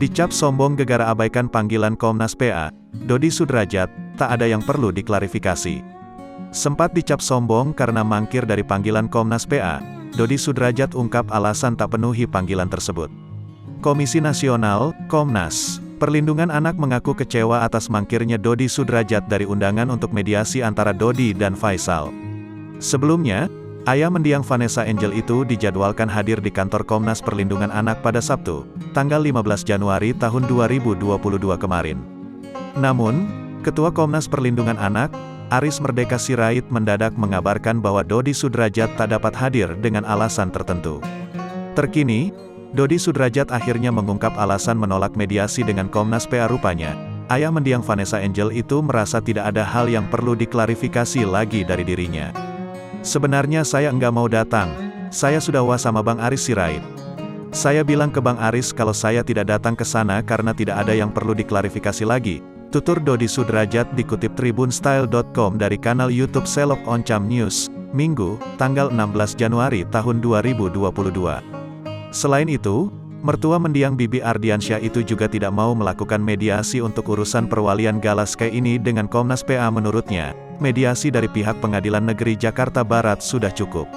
Dicap sombong gegara abaikan panggilan Komnas PA, Dodi Sudrajat, tak ada yang perlu diklarifikasi. Sempat dicap sombong karena mangkir dari panggilan Komnas PA, Dodi Sudrajat ungkap alasan tak penuhi panggilan tersebut. Komisi Nasional, Komnas Perlindungan Anak mengaku kecewa atas mangkirnya Dodi Sudrajat dari undangan untuk mediasi antara Dodi dan Faisal. Sebelumnya, ayah mendiang Vanessa Angel itu dijadwalkan hadir di kantor Komnas Perlindungan Anak pada Sabtu, tanggal 15 Januari tahun 2022 kemarin. Namun, Ketua Komnas Perlindungan Anak, Aris Merdeka Sirait mendadak mengabarkan bahwa Dodi Sudrajat tak dapat hadir dengan alasan tertentu. Terkini, Dodi Sudrajat akhirnya mengungkap alasan menolak mediasi dengan Komnas PA. Rupanya, ayah mendiang Vanessa Angel itu merasa tidak ada hal yang perlu diklarifikasi lagi dari dirinya. Sebenarnya saya enggak mau datang, saya sudah was sama Bang Aris Sirait. Saya bilang ke Bang Aris kalau saya tidak datang ke sana karena tidak ada yang perlu diklarifikasi lagi, tutur Dodi Sudrajat dikutip tribunstyle.com dari kanal YouTube Selok Oncam News, Minggu, tanggal 16 Januari tahun 2022. Selain itu, mertua mendiang Bibi Ardiansyah itu juga tidak mau melakukan mediasi untuk urusan perwalian Galaskai ini dengan Komnas PA. Menurutnya, mediasi dari pihak Pengadilan Negeri Jakarta Barat sudah cukup.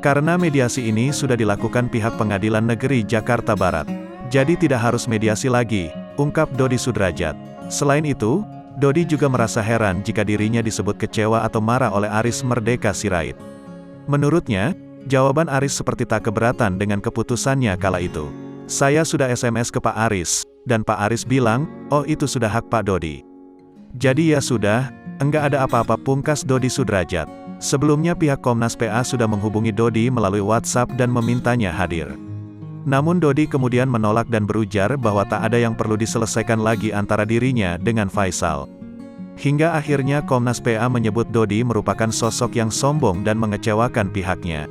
Karena mediasi ini sudah dilakukan pihak Pengadilan Negeri Jakarta Barat, jadi tidak harus mediasi lagi, ungkap Dodi Sudrajat. Selain itu, Dodi juga merasa heran jika dirinya disebut kecewa atau marah oleh Aris Merdeka Sirait. Menurutnya, jawaban Aris seperti tak keberatan dengan keputusannya kala itu. Saya sudah SMS ke Pak Aris, dan Pak Aris bilang, oh itu sudah hak Pak Dodi. Jadi ya sudah, enggak ada apa-apa, pungkas Dodi Sudrajat. Sebelumnya pihak Komnas PA sudah menghubungi Dodi melalui WhatsApp dan memintanya hadir. Namun Dodi kemudian menolak dan berujar bahwa tak ada yang perlu diselesaikan lagi antara dirinya dengan Faisal. Hingga akhirnya Komnas PA menyebut Dodi merupakan sosok yang sombong dan mengecewakan pihaknya.